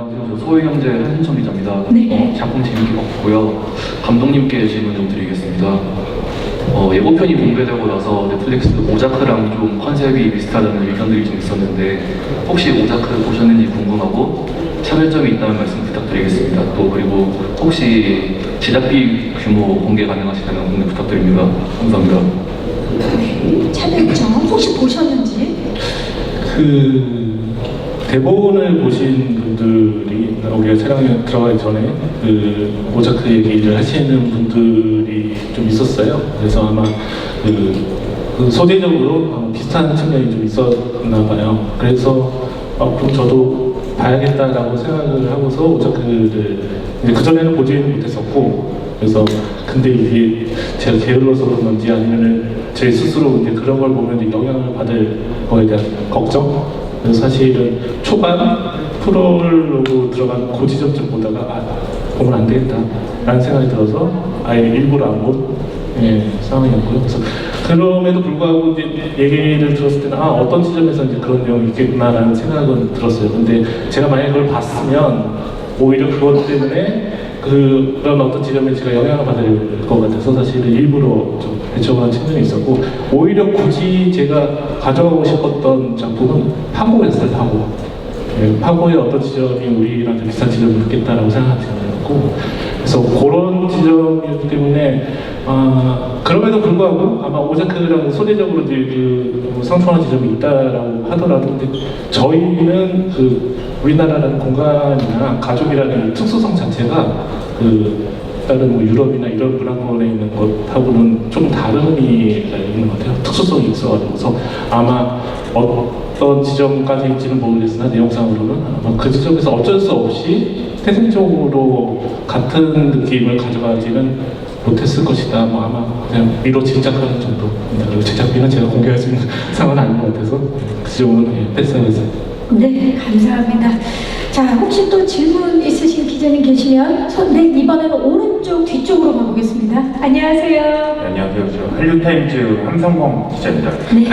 안녕하세요. 저 소유경제 한신천 기자입니다. 네. 작품 재밌게 봤고요. 감독님께 질문 좀 드리겠습니다. 예고편이 공개되고 나서 넷플릭스 오자크랑 좀 컨셉이 비슷하다는 의견들이 좀 있었는데 혹시 오자크 보셨는지 궁금하고 차별점이 있다면 말씀 부탁드리겠습니다. 또 그리고 혹시 제작비 규모 공개 가능하시다면 공개 부탁드립니다. 감사합니다. 차별점 혹시 보셨는지? 대본을 보신 분들이 우리가 촬영에 들어가기 전에 오자크 얘기를 하시는 분들이 좀 있었어요. 그래서 아마 소재적으로 비슷한 측면이 좀 있었나 봐요. 그래서 그럼 저도 봐야겠다라고 생각을 하고서 오자크를 이제 그전에는 보지는 못했었고, 그래서 근데 이게 제가 게을러서 그런 건지 아니면은 제 스스로 이제 그런 걸 보면 이제 영향을 받을 거에 대한 걱정. 그래서 사실은 초반 프롤로그 들어간 고지점쯤 보다가 보면 안 되겠다 라는 생각이 들어서 아예 일부러 안 본 상황이었고요. 그래서 그럼에도 불구하고 이제 얘기를 들었을 때는 어떤 지점에서 이제 그런 내용이 있겠구나라는 생각은 들었어요. 근데 제가 만약에 그걸 봤으면 오히려 그것 때문에 그런 어떤 지점에 제가 영향을 받을 것 같아서 사실은 일부러 좀 대처한 측면이 있었고, 오히려 굳이 제가 가져가고 싶었던 작품은 파고였어요. 파고의 어떤 지점이 우리랑 비슷한 지점이 있겠다라고 생각하지 않았고, 그래서 그런 지점이었기 때문에 그럼에도 불구하고 아마 오자크랑 소재적으로 이제 상충하는 지점이 있다라고 하더라도, 근데 저희는 우리나라라는 공간이나 가족이라는 특수성 자체가 다른 유럽이나 이런 문화권에 있는 것하고는 좀 다른 의미가 있는 것 같아요. 특수성이 있어가지고. 그래서 아마 어떤 지점까지 있지는 모르겠으나 내용상으로는 아마 그 지점에서 어쩔 수 없이 태생적으로 같은 느낌을 가져가지는 못했을 것이다. 아마 그냥 미로 짐작하는 정도. 제작비는 제가 공개할 수 있는 상황은 아닌 것 같아서 그 지점은 패스하겠어요. 네, 감사합니다. 자, 혹시 또 질문 있으신 기자님 계시면 네, 이번에는 오른쪽 뒤쪽으로 가보겠습니다. 안녕하세요. 네, 안녕하세요. 저 한류타임즈 함성범 기자입니다. 네.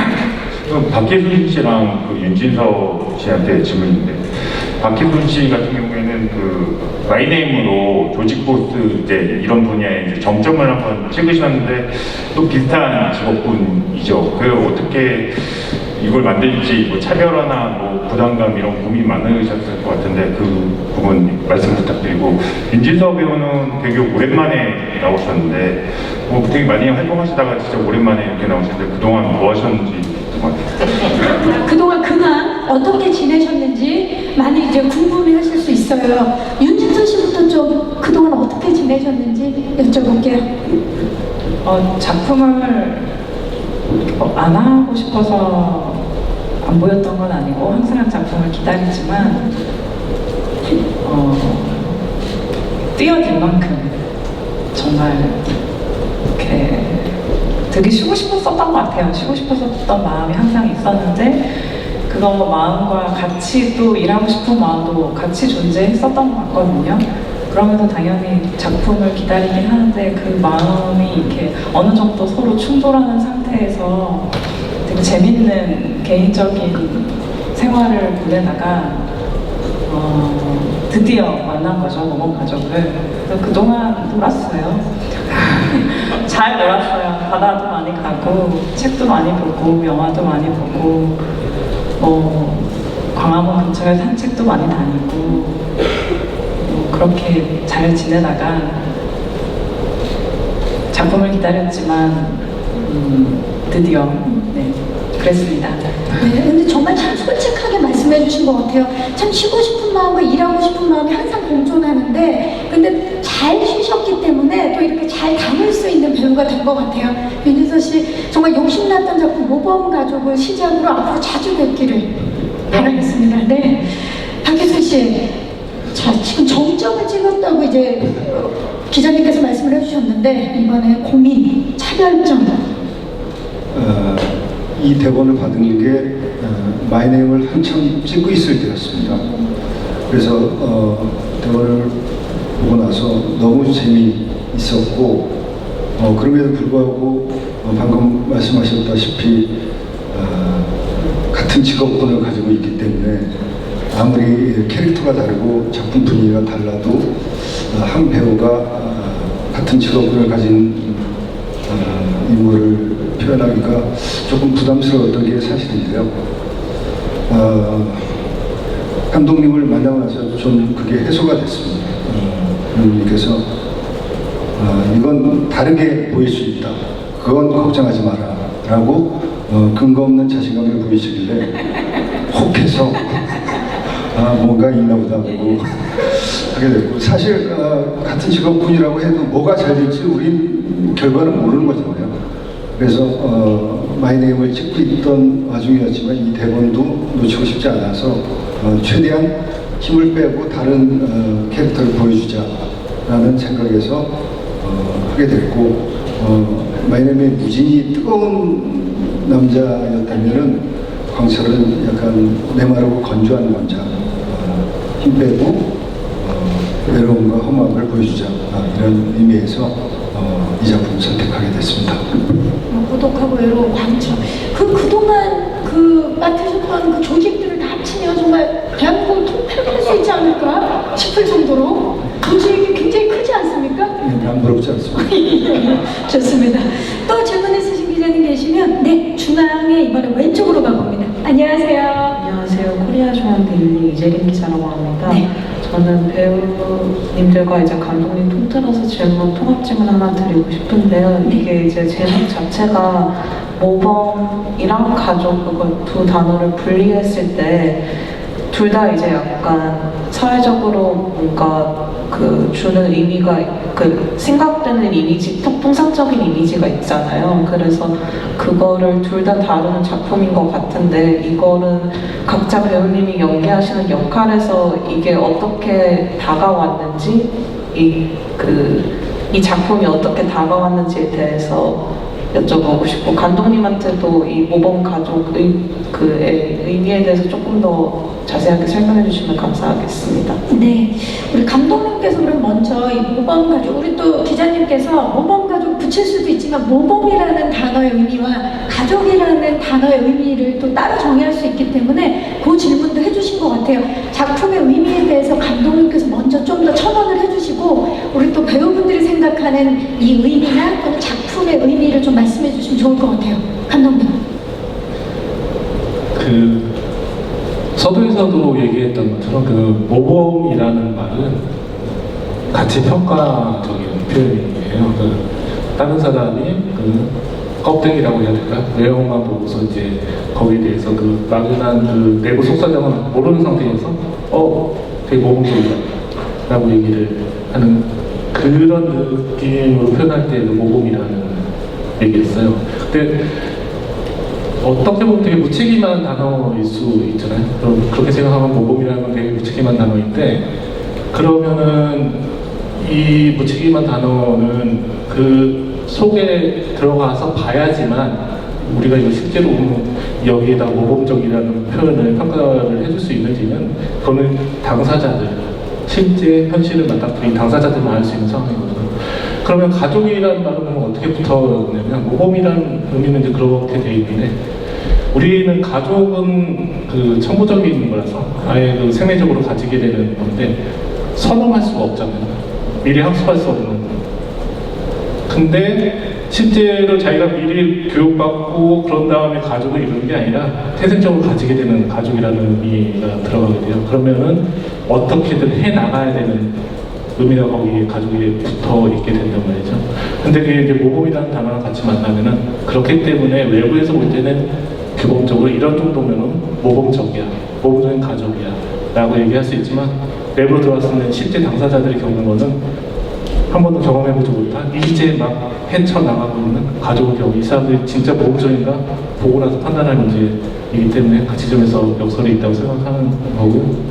박희순 씨랑 윤진서 씨한테 질문인데, 박희순 씨 같은 경우에는 마이네임으로 조직보스 이제 이런 분야에 이제 정점을 한번 찍으셨는데 또 비슷한 직업군이죠. 어떻게 이걸 만들지 차별화나 부담감 이런 고민 많으셨을 것 같은데 그 부분 말씀 부탁드리고, 윤진서 배우는 되게 오랜만에 나오셨는데 되게 많이 활동하시다가 진짜 오랜만에 이렇게 나오셨는데 그동안 뭐 하셨는지 그동안 근황 어떻게 지내셨는지 많이 이제 궁금해하실 수 있어요. 윤진서 씨부터 좀 그동안 어떻게 지내셨는지 여쭤볼게요. 작품을 안 하고 싶어서 안 보였던 건 아니고 항상 작품을 기다리지만 뛰어들 만큼 정말 이렇게 되게 쉬고 싶었었던 것 같아요. 쉬고 싶었었던 마음이 항상 있었는데 그거 마음과 같이 또 일하고 싶은 마음도 같이 존재했었던 것 같거든요. 그러면서 당연히 작품을 기다리긴 하는데 그 마음이 이렇게 어느 정도 서로 충돌하는 상태에서 되게 재밌는 개인적인 생활을 보내다가 드디어 만난 거죠, 모범 가족을. 그래서 그동안 놀았어요. 잘 놀았어요. 바다도 많이 가고 책도 많이 보고 영화도 많이 보고 광화문 근처에 산책도 많이 다니고 그렇게 잘 지내다가 작품을 기다렸지만 드디어 그랬습니다. 네, 근데 정말 참 솔직하게 말씀해 주신 것 같아요. 참 쉬고 싶은 마음과 일하고 싶은 마음이 항상 공존하는데 근데 잘 쉬셨기 때문에 또 이렇게 잘 담을 수 있는 배우가 된 것 같아요. 윤진서 씨 정말 욕심났던 작품 모범 가족을 시작으로 앞으로 자주 뵙기를 바라겠습니다. 네, 박희순 씨, 자 지금 정점을 찍었다고 이제 기자님께서 말씀을 해주셨는데 이번에 고민, 차별점. 이 대본을 받은 게 마이네임을 한참 찍고 있을 때였습니다. 그래서 대본을 보고 나서 너무 재미있었고 그럼에도 불구하고 방금 말씀하셨다시피 같은 직업군을 가지고 있기 때문에 아무리 캐릭터가 다르고 작품 분위기가 달라도 한 배우가 같은 직업군을 가진 인물을 표현하기가 조금 부담스러웠던 게 사실인데요. 감독님을 만나고 나서 좀 그게 해소가 됐습니다. 감독님께서 이건 다르게 보일 수 있다. 그건 걱정하지 마라. 라고 근거 없는 자신감을 보이시길래 혹해서 뭔가 있나 보다 하고 하게 됐고, 사실 같은 직업군이라고 해도 뭐가 잘 될지 우린 결과는 모르는 거잖아요. 그래서 마이네임을 찍고 있던 와중이었지만 이 대본도 놓치고 싶지 않아서 최대한 힘을 빼고 다른 캐릭터를 보여주자라는 생각에서 하게 됐고, 마이네임의 무진이 뜨거운 남자였다면은 광철은 약간 메마르고 건조한 남자, 힘 빼고 외로움과 험함을 보여주자, 이런 의미에서 이 작품을 선택하게 됐습니다. 고독하고 외로운 광철. 그동안 맡으셨던 그 조직들을 다 합치면 정말 대한민국을 통폐를 할 수 있지 않을까 싶을 정도로 조직이 굉장히 크지 않습니까? 안 부럽지 않습니다. 좋습니다. 또 질문 있으신 기자님 계시면 네, 중앙에 이번에 왼쪽으로 가봅니다. 안녕하세요. 안녕하세요. 코리아 중앙데일리 이재림 기자라고 합니다. 네. 저는 배우님들과 이제 감독님 통틀어서 통합 질문 하나 드리고 싶은데요. 이게 이제 제목 자체가 모범이랑 가족, 그걸 두 단어를 분리했을 때 둘 다 이제 약간 사회적으로 뭔가 주는 의미가, 생각되는 이미지, 통상적인 이미지가 있잖아요. 그래서 그거를 둘 다 다루는 작품인 것 같은데, 이거는 각자 배우님이 연기하시는 역할에서 이게 어떻게 다가왔는지, 이 작품이 어떻게 다가왔는지에 대해서 여쭤보고 싶고, 감독님한테도 이 모범 가족의 의미에 대해서 조금 더 자세하게 설명해 주시면 감사하겠습니다. 네, 우리 감독님께서 그럼 먼저 이 모범 가족, 우리 또 기자님께서 모범 가족 붙일 수도 있지만 모범이라는 단어의 의미와 가족이라는 단어의 의미를 또 따로 정의할 수 있기 때문에 그 질문도 해주신 것 같아요. 작품의 의미에 대해서 감독님께서 먼저 좀 더 첨언을 해주시고, 우리 또 배우분들이 생각하는 이 의미나 또는 작품의 의미를 좀 말씀해 주시면 좋을 것 같아요. 감독님. 서두에서도 얘기했던 것처럼 모범이라는 말은 가치 평가적인 표현이에요. 다른 사람이 껍데기라고 해야 될까? 외형만 보고서 이제 거기에 대해서 막연한 내부 속사정을 모르는 상태에서 되게 모범적이다 라고 얘기를 하는 그런 느낌으로 표현할 때 모범이라는 얘기였어요. 근데 어떻게 보면 되게 무책임한 단어일 수 있잖아요. 그렇게 생각하면 모범이라는 건 되게 무책임한 단어인데, 그러면은 이 무책임한 단어는 그 속에 들어가서 봐야지만 우리가 이거 실제로 여기에다 모범적이라는 표현을 평가를 해줄 수 있는지는 그거는 당사자들, 실제 현실을 만났던 이 당사자들만 알 수 있는 상황이거든요. 그러면 가족이라는 말은 어떻게 붙었냐면, 모범이라는 의미는 이제 그렇게 돼 있는데, 우리는 가족은 천부적인 거라서 아예 생애적으로 가지게 되는 건데, 선언할 수가 없잖아요. 미리 학습할 수 없는 거. 근데 실제로 자기가 미리 교육받고 그런 다음에 가족을 이루는 게 아니라 태생적으로 가지게 되는 가족이라는 의미가 들어가게 돼요. 그러면은 어떻게든 해 나가야 되는 의미가 거기에 가족이 붙어 있게 된단 말이죠. 근데 그게 이제 모범이라는 단어랑 같이 만나면은, 그렇기 때문에 외부에서 볼 때는 규범적으로 이런 정도면은 모범적이야, 모범적인 가족이야 라고 얘기할 수 있지만, 내부로 들어왔을 때 실제 당사자들이 겪는 거는 한 번도 경험해보지 못한, 이제 막 헤쳐나가고 있는 가족을 겪고, 이 사람들이 진짜 모범적인가 보고 나서 판단할 문제이기 때문에 그 지점에서 역설이 있다고 생각하는 거고,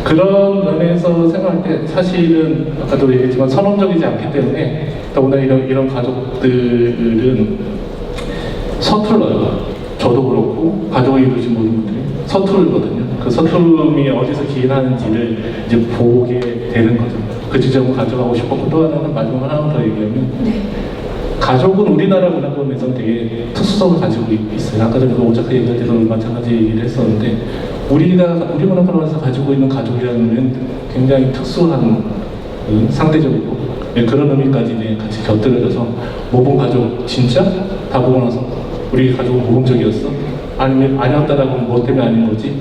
그런 면에서 생각할 때 사실은 아까도 얘기했지만 선언적이지 않기 때문에, 더구나 이런 가족들은 서툴러요. 저도 그렇고 가족을 이루지 못하는 분들이 서툴거든요. 그 서툴음이 어디서 기인하는지를 이제 보게 되는 거죠. 그 지점을 가져가고 싶었고, 또 하나는 마지막 하나만 더 얘기하면, 가족은 우리나라 문화권에서는 되게 특수성을 가지고 있어요. 아까 전에 오자카 얘기할 때도 마찬가지 얘기를 했었는데, 우리 문화권에서 가지고 있는 가족이라는 의미는 굉장히 특수한 상대적으로 그런 의미까지 같이 곁들여져서 모범 가족 진짜? 다 보고 나서 우리 가족은 모범적이었어? 아니면 아니었다라고 하면 뭐 때문에 아닌 거지?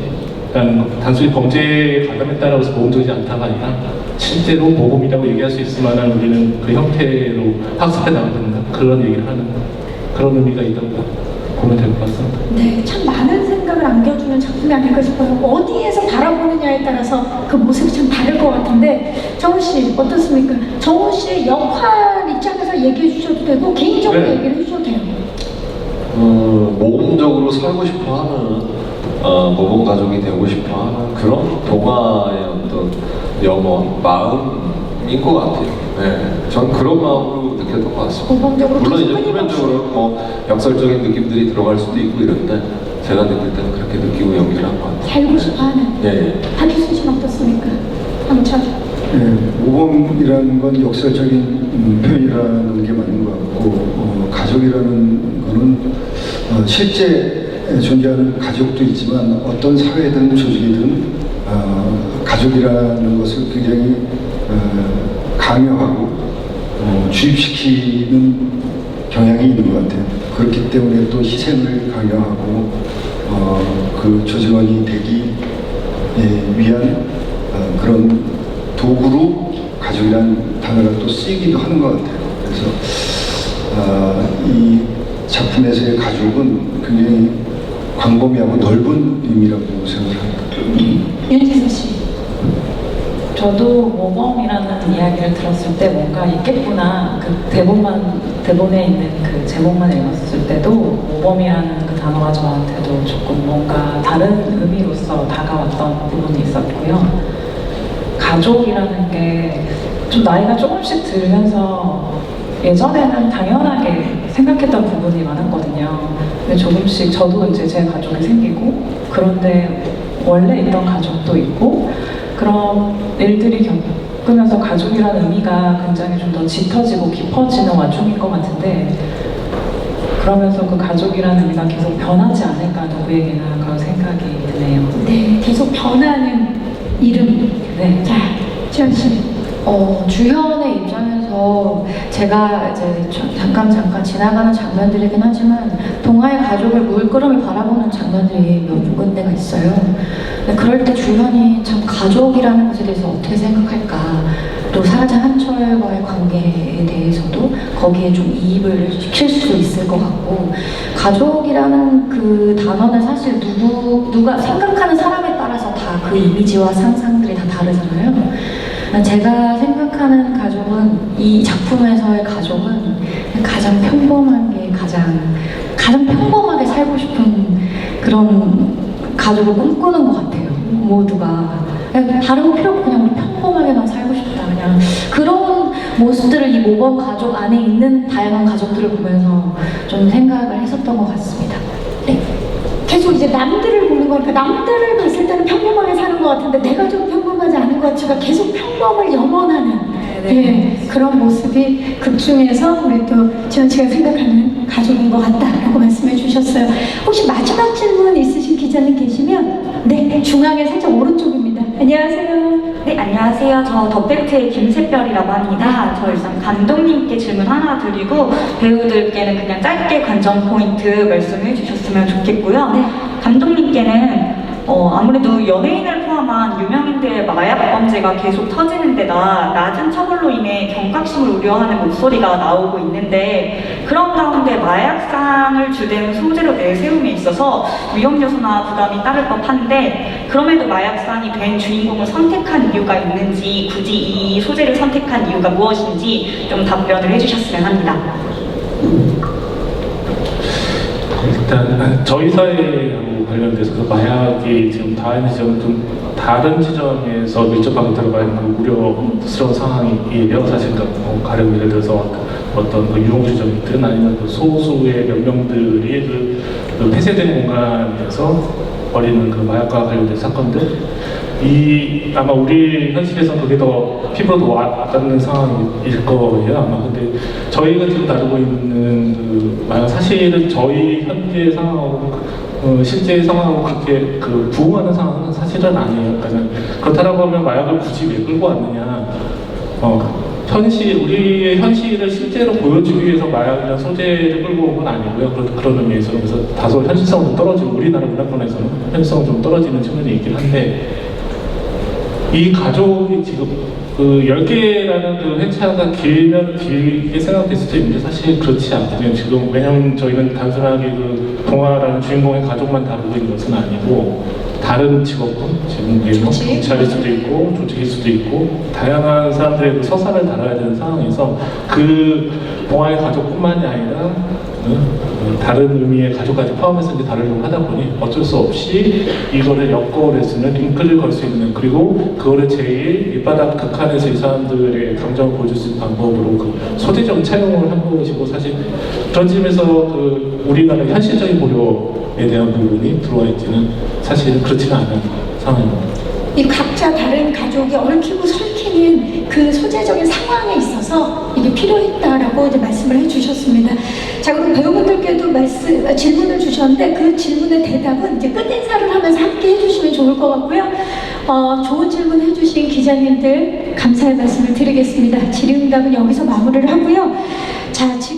라는 거. 단순히 범죄에 가담했다라고 해서 모범적이지 않다가 아니라 실제로 모범이라고 얘기할 수 있을 만한 우리는 그 형태로 학습해 나가야 된다. 그런 얘기를 하는 그런 의미가 있다고 보면 될 것 같습니다. 네, 참 많은 생각을 안겨주는 작품이 아닐까 싶어요. 어디에서 바라보느냐에 따라서 그 모습이 참 다를 것 같은데, 정우 씨 어떻습니까? 정우 씨의 역할 입장에서 얘기해 주셔도 되고 개인적으로 네. 얘기를 해주셔도 돼요. 모범적으로 살고 싶어하는 모범 가족이 되고 싶어하는 그런 동화의 어떤 염원, 마음인 것 같아요. 네, 전 그런 마음으로 느꼈던 것 같습니다. 모범적으로 물론 이제 계속 표면적으로 뭐 역설적인 느낌들이 들어갈 수도 있고 이런데 제가 느낄 때는 그렇게 느끼고 연기를 한 것 같아요. 살고 싶어하는. 예, 예. 박희순 씨는 어떻습니까? 황철. 모범이라는 건 역설적인 표현이라는 게 맞는 것 같고, 가족이라는 거는 실제 존재하는 가족도 있지만 어떤 사회든 조직이든 가족이라는 것을 굉장히 강요하고 주입시키는 경향이 있는 것 같아요. 그렇기 때문에 또 희생을 강요하고 그 조직원이 되기 위한 그런 도구로 가족이라는 단어가 또 쓰이기도 하는 것 같아요. 그래서 이 작품에서의 가족은 굉장히 광범위하고 넓은 의미라고 생각합니다. 윤지수 씨. 저도 모범이라는 이야기를 들었을 때 뭔가 있겠구나. 그 대본에 있는 그 제목만 읽었을 때도 모범이라는 그 단어가 저한테도 조금 뭔가 다른 의미로서 다가왔던 부분이 있었고요. 가족이라는 게 좀 나이가 조금씩 들면서 예전에는 당연하게 생각했던 부분이 많았거든요. 근데 조금씩 저도 이제 제 가족이 생기고, 그런데 원래 있던 가족도 있고, 그런 일들이 겪으면서 가족이라는 의미가 굉장히 좀 더 짙어지고 깊어지는 와중인 것 같은데, 그러면서 그 가족이라는 의미가 계속 변하지 않을까, 누구에게나 그런 생각이 드네요. 네, 계속 변하는 이름. 네. 자, 지현 씨. 주연의 입장에서 제가 이제 잠깐 지나가는 장면들이긴 하지만 동화의 가족을 물끄러미 바라보는 장면들이 몇 군데가 있어요. 근데 그럴 때 주연이 참 가족이라는 것에 대해서 어떻게 생각할까, 또 사라진 한철과의 관계에 대해서도 거기에 좀 이입을 시킬 수도 있을 것 같고, 가족이라는 그 단어는 사실 누가 생각하는 사람에 따라서 다 그 이미지와 상상들이 다 다르잖아요. 제가 생각하는 가족은, 이 작품에서의 가족은 가장 평범한 게 가장 평범하게 살고 싶은 그런 가족을 꿈꾸는 것 같아요. 모두가 그냥 다른 거 필요 없고 그냥 우리 평범하게만 살고 싶다, 그냥 그런 모습들을 이 모범 가족 안에 있는 다양한 가족들을 보면서 좀 생각을 했었던 것 같습니다. 네. 계속 이제 남들을 보는 거니까 남들을 봤을 때는 평범하게 사는 것 같은데 내가 좀 평범하지 않은 것 같지만 계속 평범을 염원하는 그런 모습이 극 중에서 우리 또 지현 씨가 생각하는 가족인 것 같다라고 말씀해 주셨어요. 혹시 마지막 질문 있으신 기자님 계시면 네, 중앙에 살짝 오른쪽입니다. 안녕하세요. 네, 안녕하세요. 저 더팩트의 김새별이라고 합니다. 저 일단 감독님께 질문 하나 드리고 배우들께는 그냥 짧게 관전 포인트 말씀해 주셨으면 좋겠고요. 네. 감독님께는 아무래도 연예인을 포함한 유명인들의 마약 범죄가 계속 터지는 데다 낮은 처벌로 인해 경각심을 우려하는 목소리가 나오고 있는데, 그런 가운데 마약상을 주된 소재로 내세움에 있어서 위험 요소나 부담이 따를 법한데, 그럼에도 마약상이 된 주인공을 선택한 이유가 있는지, 굳이 이 소재를 선택한 이유가 무엇인지 좀 답변을 해주셨으면 합니다. 일단 저희 사회하고 관련돼서 그 마약이 지금 좀 다른 지점에서 밀접하게 들어가 있는 우려스러운 상황이에요. 사실 가령 예를 들어서 어떤 유흥주점이든 아니면 소수의 몇 명들이 그 폐쇄된 공간에서 벌이는 그 마약과 관련된 사건들, 아마 우리 현실에서 그게 더 피부로 더 와닿는 상황일 거예요, 아마. 근데 저희가 지금 다루고 있는 그 마약, 사실은 저희 현재 상황하고 실제 상황하고 그렇게 부응하는 상황은 사실은 아니에요. 그렇다고 하면 마약을 굳이 왜 끌고 왔느냐? 우리의 현실을 실제로 보여주기 위해서 마약이나 소재를 끌고 온 건 아니고요. 그런 의미에서 그래서 다소 현실성은 좀 떨어지고 우리나라 문화권에서는 현실성은 좀 떨어지는 측면이 있긴 한데 이 가족이 지금 10개라는 회차가 길면 길게 생각될 수도 있는데 사실 그렇지 않거든요. 지금 왜냐하면 저희는 단순하게 동화라는 주인공의 가족만 다루고 있는 것은 아니고 다른 직업군, 지금 경찰일 수도 있고 조직일 수도 있고 다양한 사람들의 서사를 다뤄야 되는 상황에서 동화의 가족뿐만이 아니라 다른 의미의 가족까지 포함해서 이제 다루려고 하다 보니 어쩔 수 없이 이거를 엮어올 수는 링크를 걸 수 있는 그리고 그거를 제일 밑바닥 극한에서 이 사람들의 감정을 보여줄 수 있는 방법으로 소재적 차용을 한 것이고 사실 그런 점에서 우리나라의 현실적인 고려에 대한 부분이 들어와 있지는 사실은 그렇지는 않은 상황입니다. 이 각자 다른 가족이 얽히고 설키는 그 소재적인 상황에 있어서 이게 필요했다라고 이제 말씀을 해주셨습니다. 자, 그럼 배우분들께도 질문을 주셨는데 그 질문의 대답은 이제 끝인사를 하면서 함께 해주시면 좋을 것 같고요. 좋은 질문 해주신 기자님들 감사의 말씀을 드리겠습니다. 질의응답은 여기서 마무리를 하고요. 자, 지금